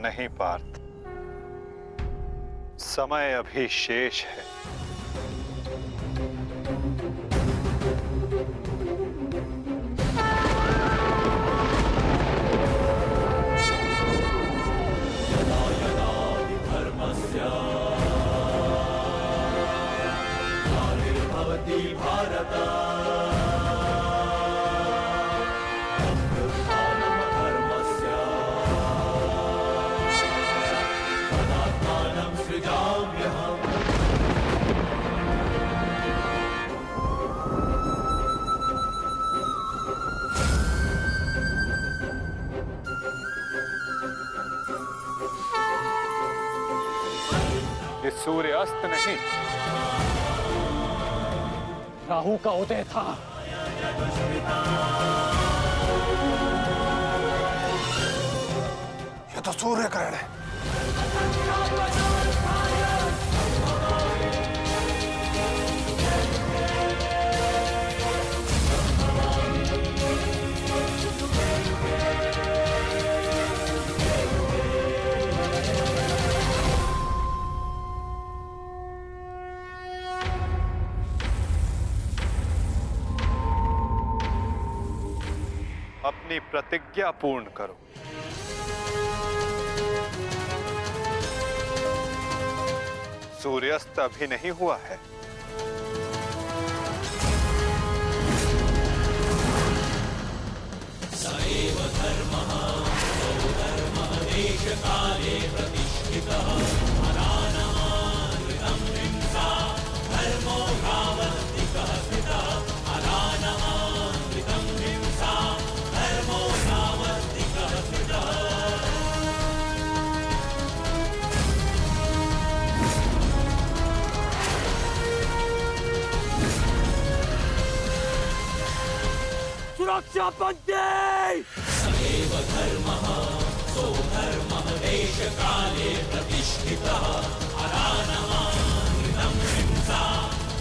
नहीं पार्थ, समय अभी शेष है। ये सूर्य अस्त नहीं, राहु का उदय था। ये तो सूर्य ग्रहण है। अपनी प्रतिज्ञा पूर्ण करो। सूर्यास्त अभी नहीं हुआ है। सएव धर्मः सौधर्मः देशकाले प्रतिष्ठितः अनानमानृतं हिंसा धर्मो यावत्तिकः स्थितः अनानमानृतं हिंसा धर्मो यावत्तिकः स्थितः। सुरक्षा पंथी! सएव धर्मः सौधर्मः देशकाले प्रतिष्ठितः अनानमानृतं हिंसा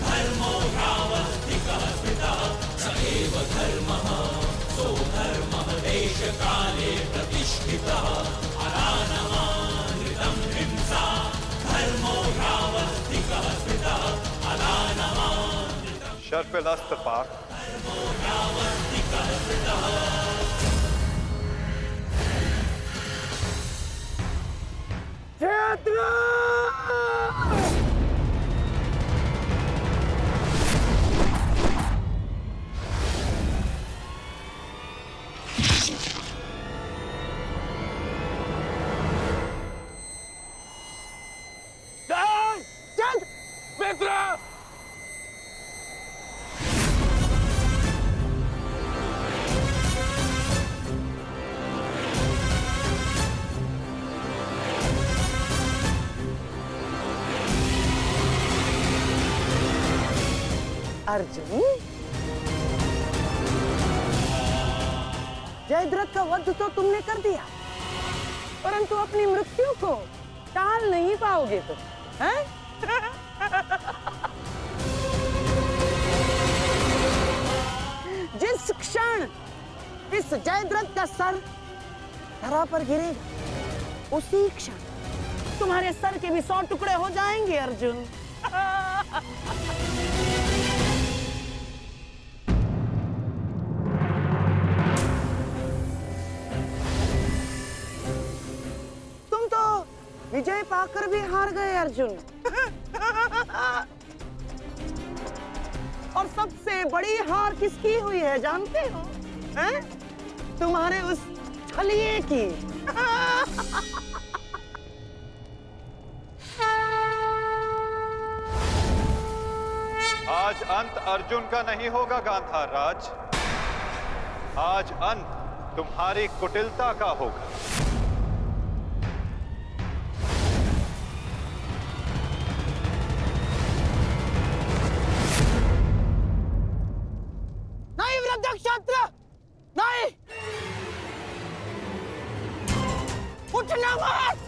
धर्मो यावत्तिकः स्थितः। सएव धर्मः सौधर्मः देशकाले प्रतिष्ठितः अनानमानृतं हिंसा धर्मो यावत्तिकः स्थितः अनानमानृतं शर्पिलस्त पार्थ, क्षेत्र! चंद! मित्र! अर्जुन, जयद्रथ का वध तो तुमने कर दिया, परंतु अपनी मृत्यु को टाल नहीं पाओगे तुम, हैं? जिस क्षण इस जयद्रथ का सर धरा पर गिरेगा, उसी क्षण तुम्हारे सर के भी 100 टुकड़े हो जाएंगे अर्जुन। तुम तो विजय पाकर भी हार गए अर्जुन। और सबसे बड़ी हार किसकी हुई है जानते हो? हैं? तुम्हारे उस छलिए की। आज अंत अर्जुन का नहीं होगा गांधार राज, आज अंत तुम्हारी कुटिलता का होगा। नहीं वृद्धक्षत्र, नहीं, उठना मत।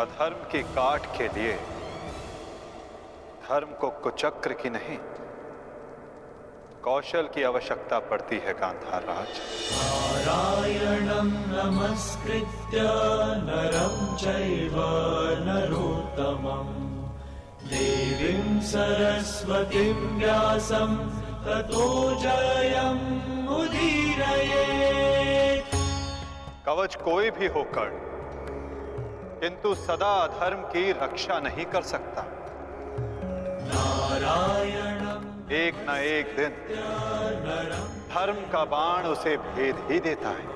अधर्म की काट के लिए धर्म को कुचक्र की नहीं, कौशल की आवश्यकता पड़ती है गांधार राज। नारायणं नमस्कृत्य नरं चैव नरोत्तमं देवीं सरस्वतीं व्यासं ततो जयम् उदीरयेत्। कवच कोई भी होकर किंतु सदा अधर्म की रक्षा नहीं कर सकता। नारायणं एक न एक दिन धर्म का बाण उसे भेद ही देता है।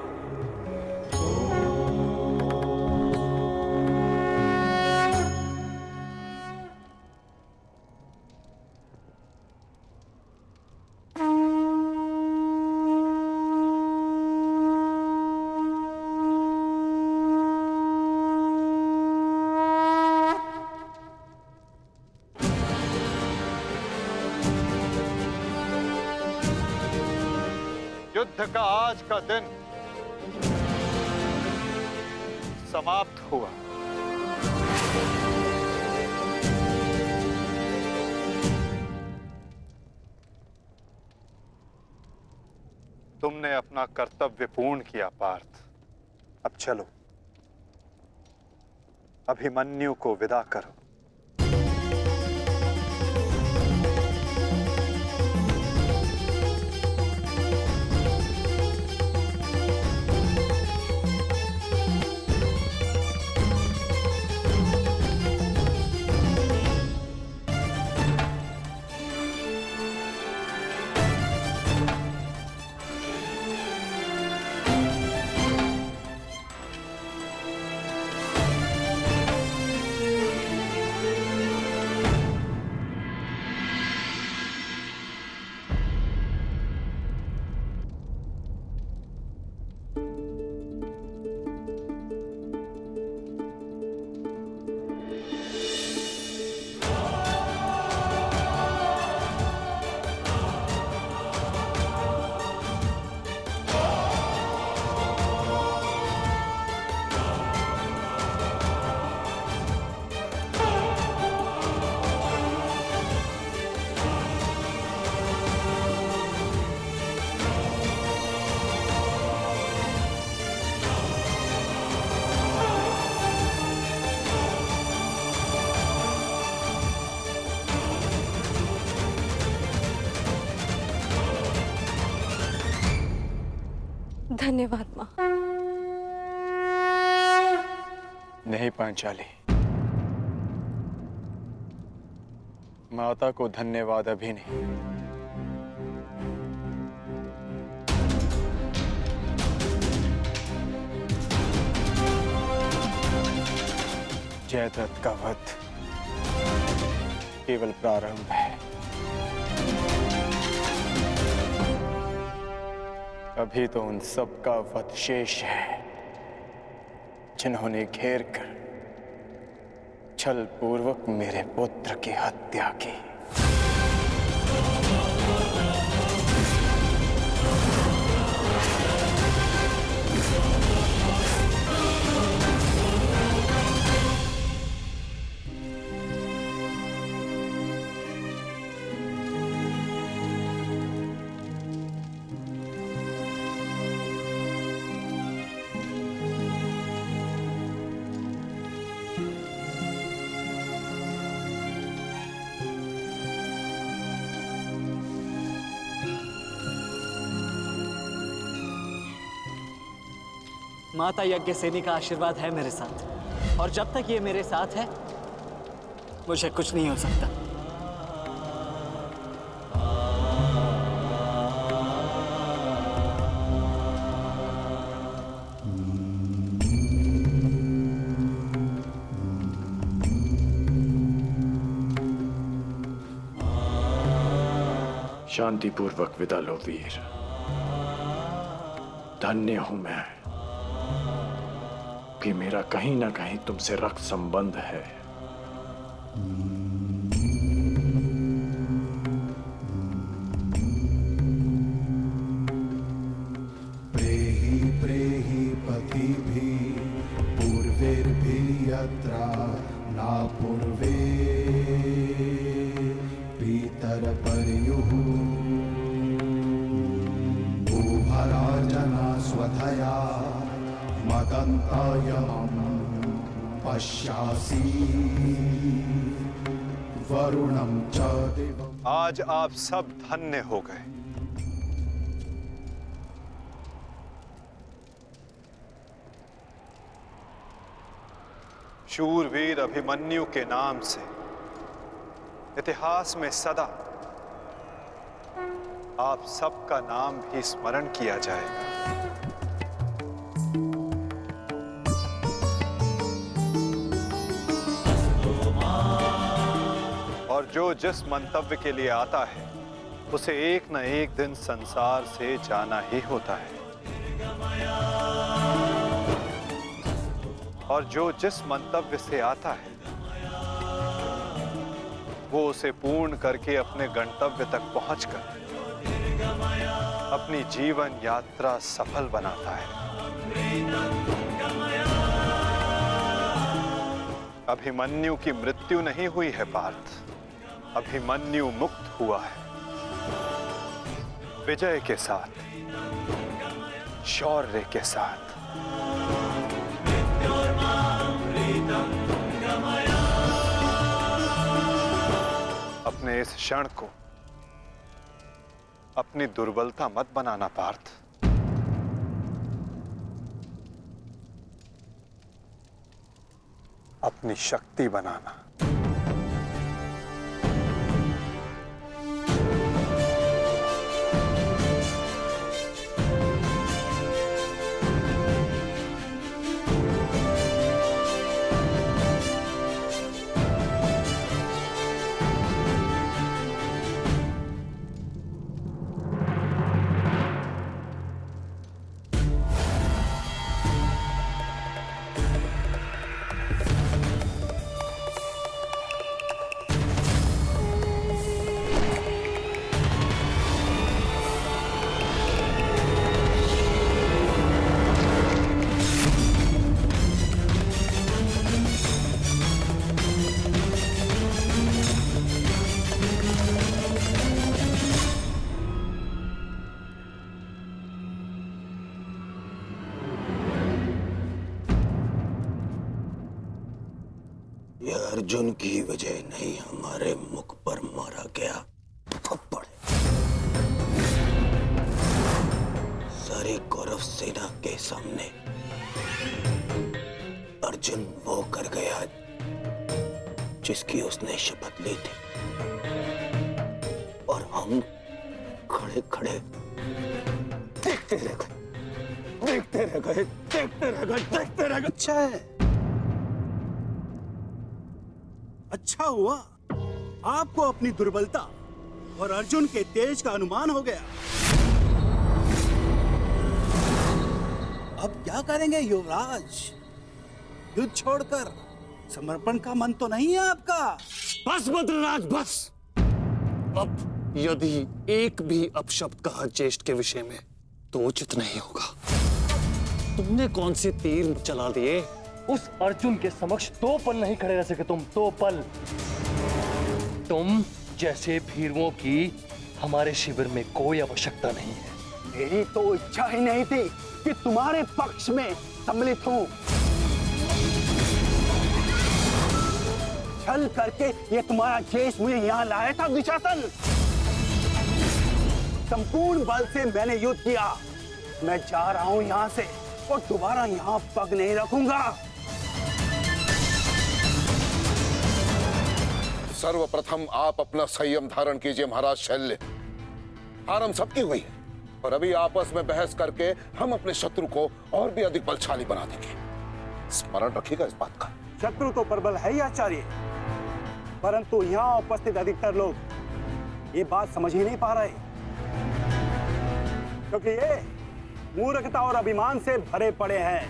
युद्ध का आज का दिन समाप्त हुआ। तुमने अपना कर्तव्य पूर्ण किया पार्थ। अब चलो, अभिमन्यु को विदा करो। धन्यवाद माँ। नहीं पांचाली, माता को धन्यवाद अभी नहीं। जयद्रथ का वध केवल प्रारंभ है। अभी तो उन सब का वध शेष है जिन्होंने घेर कर छल पूर्वक मेरे पुत्र की हत्या की। माता यज्ञसेनी का आशीर्वाद है मेरे साथ, और जब तक ये मेरे साथ है मुझे कुछ नहीं हो सकता। शांतिपूर्वक विदा लो वीर। धन्य हूं मैं कि मेरा कहीं ना कहीं तुमसे रक्त संबंध है। प्रेहि प्रेहि पतिभिः पूर्वैर्भिः यत्रा पर्युः भूभराजना स्वधया मदन्तायमं पश्यासि वरुणं च दिवम्। आज आप सब धन्य हो गए। शूरवीर अभिमन्यु के नाम से इतिहास में सदा आप सबका नाम भी स्मरण किया जाएगा। और जो जिस मंतव्य के लिए आता है उसे एक न एक दिन संसार से जाना ही होता है, और जो जिस मंतव्य से आता है वो उसे पूर्ण करके अपने गंतव्य तक पहुंचकर अपनी जीवन यात्रा सफल बनाता है। अभिमन्यु की मृत्यु नहीं हुई है पार्थ, अभिमन्यु मुक्त हुआ है विजय के साथ, शौर्य के साथ। अपने इस क्षण को अपनी दुर्बलता मत बनाना पार्थ। अपनी शक्ति बनाना। अर्जुन की वजह नहीं, हमारे मुख पर मारा गया थप्पड़। सारी कौरव सेना के सामने अर्जुन वो कर गया जिसकी उसने शपथ ली थी, और हम खड़े खड़े देखते रह गए, देखते रह गए, देखते रह गए, देखते रह गए। अच्छा है, अच्छा हुआ आपको अपनी दुर्बलता और अर्जुन के तेज का अनुमान हो गया। अब क्या करेंगे युवराज? युद्ध छोड़कर समर्पण का मन तो नहीं है आपका? बस बद्रराज बस। अब यदि एक भी अपशब्द कहा ज्येष्ठ के विषय में तो उचित नहीं होगा। तुमने कौन से तीर चला दिए? उस अर्जुन के समक्ष 2 पल नहीं खड़े रह सके तुम, 2 पल। तुम जैसे भीरुओं की हमारे शिविर में कोई आवश्यकता नहीं है। मेरी तो इच्छा ही नहीं थी कि तुम्हारे पक्ष में सम्मिलित हूं। छल करके ये तुम्हारा जेश मुझे यहाँ लाया था दुशासन। संपूर्ण बल से मैंने युद्ध किया। मैं जा रहा हूं यहाँ से और दोबारा यहाँ पग नहीं रखूंगा। सर्वप्रथम आप अपना संयम धारण कीजिए महाराज शैल्य। हार हम सबकी हुई है और अभी आपस में बहस करके हम अपने शत्रु को और भी अधिक बलशाली बना देंगे। स्मरण रखिएगा इस बात का। शत्रु तो प्रबल है ही आचार्य, परंतु यहाँ उपस्थित अधिकतर लोग ये बात समझ ही नहीं पा रहे, क्योंकि ये मूर्खता और अभिमान से भरे पड़े हैं।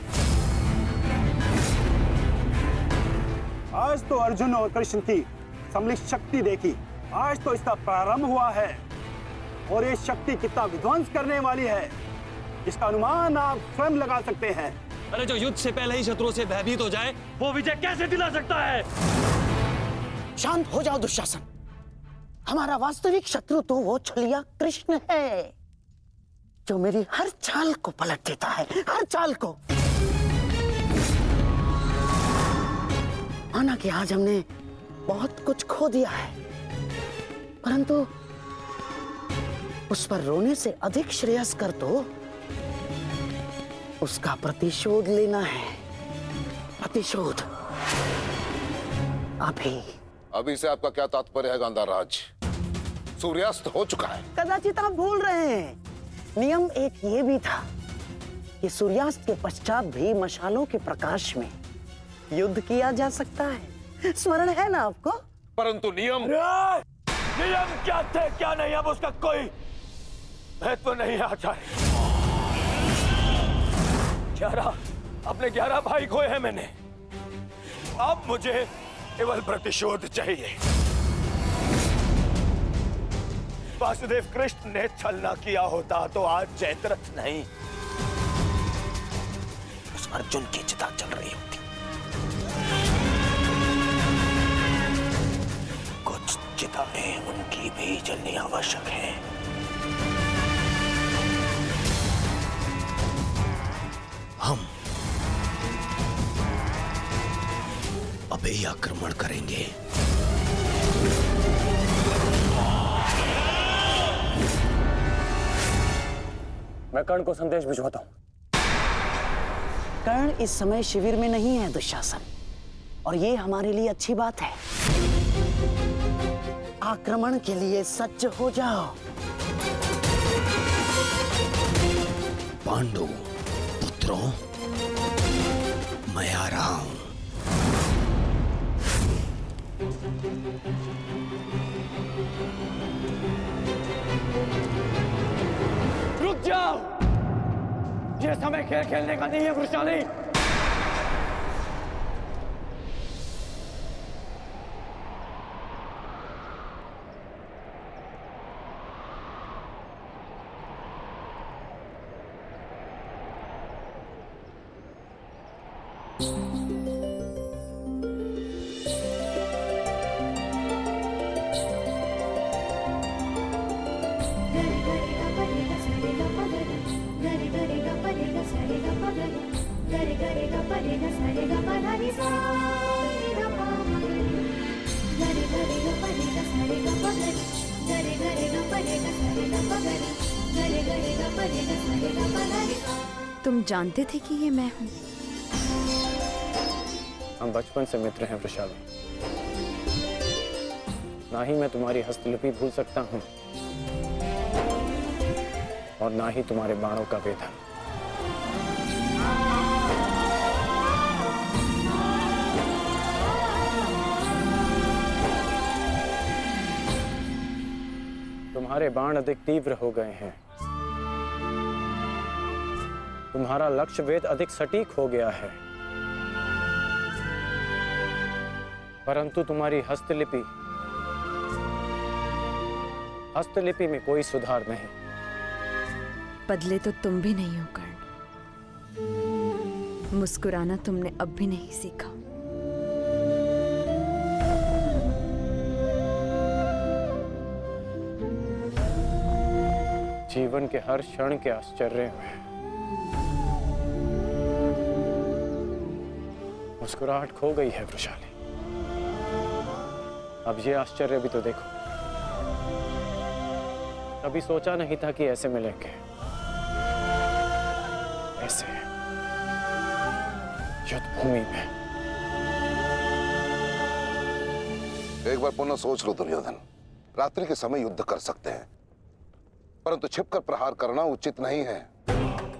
आज तो अर्जुन और कृष्ण की सम्मिलित शक्ति देखी, आज तो इसका प्रारंभ हुआ है और ये शक्ति कितना विध्वंस करने वाली है इसका अनुमान आप स्वयं लगा सकते हैं। अरे जो युद्ध से पहले ही शत्रुओं से भयभीत हो जाए वो विजय कैसे दिला सकता है? शांत हो जाओ दुशासन। हमारा वास्तविक शत्रु तो वो छलिया कृष्ण है, जो मेरी हर चाल को पलट देता है, हर चाल को। माना कि आज हमने बहुत कुछ खो दिया है, परंतु उस पर रोने से अधिक श्रेयस्कर तो उसका प्रतिशोध लेना है। प्रतिशोध अभी से आपका क्या तात्पर्य है गांधार राज? सूर्यास्त हो चुका है। कदाचित आप भूल रहे हैं, नियम एक ये भी था कि सूर्यास्त के पश्चात भी मशालों के प्रकाश में युद्ध किया जा सकता है। स्मरण है ना आपको? परंतु नियम क्या थे क्या नहीं, अब उसका कोई महत्व नहीं है आचार्य। 11 अपने 11 भाई खोए हैं मैंने, अब मुझे केवल प्रतिशोध चाहिए। वासुदेव कृष्ण ने छल न किया होता तो आज जयद्रथ नहीं, उस अर्जुन की चिता चल रही होती। कुछ चिताएं उनकी भी जलनी आवश्यक है। हम अभी आक्रमण करेंगे। मैं कर्ण को संदेश भिजवाता हूं। कर्ण इस समय शिविर में नहीं है दुशासन, और ये हमारे लिए अच्छी बात है। आक्रमण के लिए सज्ज हो जाओ। पांडु पुत्रों, मैं आ रहा हूं। रुक जाओ, ये समय खेल खेलने का नहीं है वृषाली। तुम जानते थे कि ये मैं हूँ? हम बचपन से मित्र हैं वृषाली। ना ही मैं तुम्हारी हस्तलिपि भूल सकता हूँ और ना ही तुम्हारे बाणों का वेधन। तुम्हारे बाण अधिक तीव्र हो गए हैं, तुम्हारा लक्ष्य वेद अधिक सटीक हो गया है, परंतु तुम्हारी हस्तलिपि में कोई सुधार नहीं। बदले तो तुम भी नहीं हो कर्ण। मुस्कुराना तुमने अब भी नहीं सीखा। जीवन के हर क्षण के आश्चर्य में मुस्कुराहट खो गई है वृषाली। अब ये आश्चर्य भी तो देखो। कभी सोचा नहीं था कि ऐसे मिलेंगे, ऐसे युद्ध भूमि में। एक बार पुनः सोच लो दुर्योधन, रात्रि के समय युद्ध कर सकते हैं, परंतु छिपकर प्रहार करना उचित नहीं है।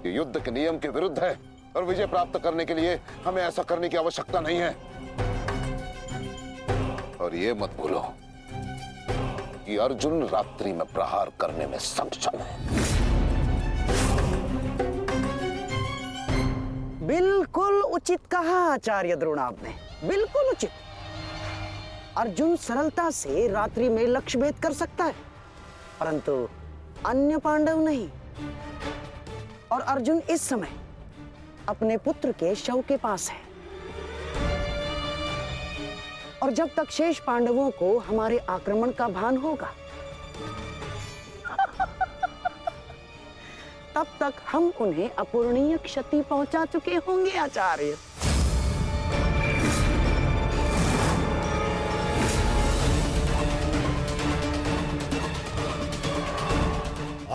ये युद्ध के नियम के विरुद्ध है और विजय प्राप्त करने के लिए हमें ऐसा करने की आवश्यकता नहीं है। और ये मत भूलो कि अर्जुन रात्रि में प्रहार करने में सक्षम है। बिल्कुल उचित कहा आचार्य द्रोण आपने, बिल्कुल उचित। अर्जुन सरलता से रात्रि में लक्ष्य भेद कर सकता है, परंतु अन्य पांडव नहीं। और अर्जुन इस समय अपने पुत्र के शव के पास है, और जब तक शेष पांडवों को हमारे आक्रमण का भान होगा, तब तक हम उन्हें अपूरणीय क्षति पहुंचा चुके होंगे आचार्य।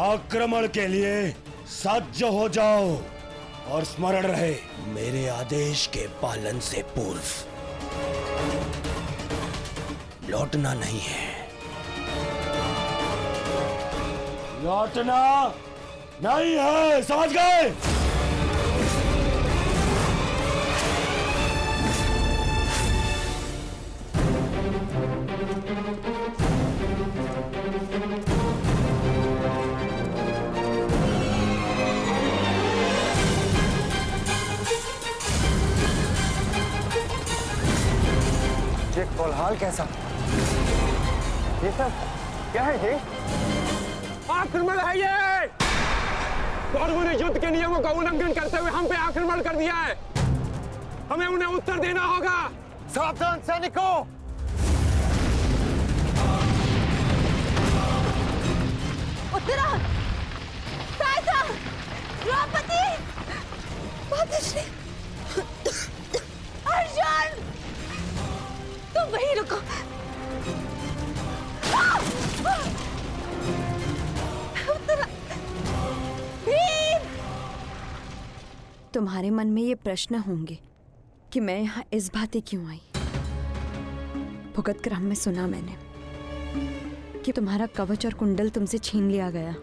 आक्रमण के लिए सज्ज हो जाओ और स्मरण रहे मेरे आदेश के पालन से पूर्व लौटना नहीं है। लौटना नहीं है, समझ गए? ये कोलाहल कैसा? ये सब क्या है? ये आक्रमण है ये! कौरवों ने युद्ध के नियमों का उल्लंघन करते हुए हम पे आक्रमण कर दिया है। हमें उन्हें उत्तर देना होगा। सावधान सैनिकों! उत्तरा, सहायता, द्रौपदी, मातश्री, अर्जुन, तुम वहीं रुको। उत्तरा, भीम! तुम्हारे मन में ये प्रश्न होंगे कि मैं यहाँ इस भांति क्यों आई। भुगत क्रम में सुना मैंने कि तुम्हारा कवच और कुंडल तुमसे छीन लिया गया।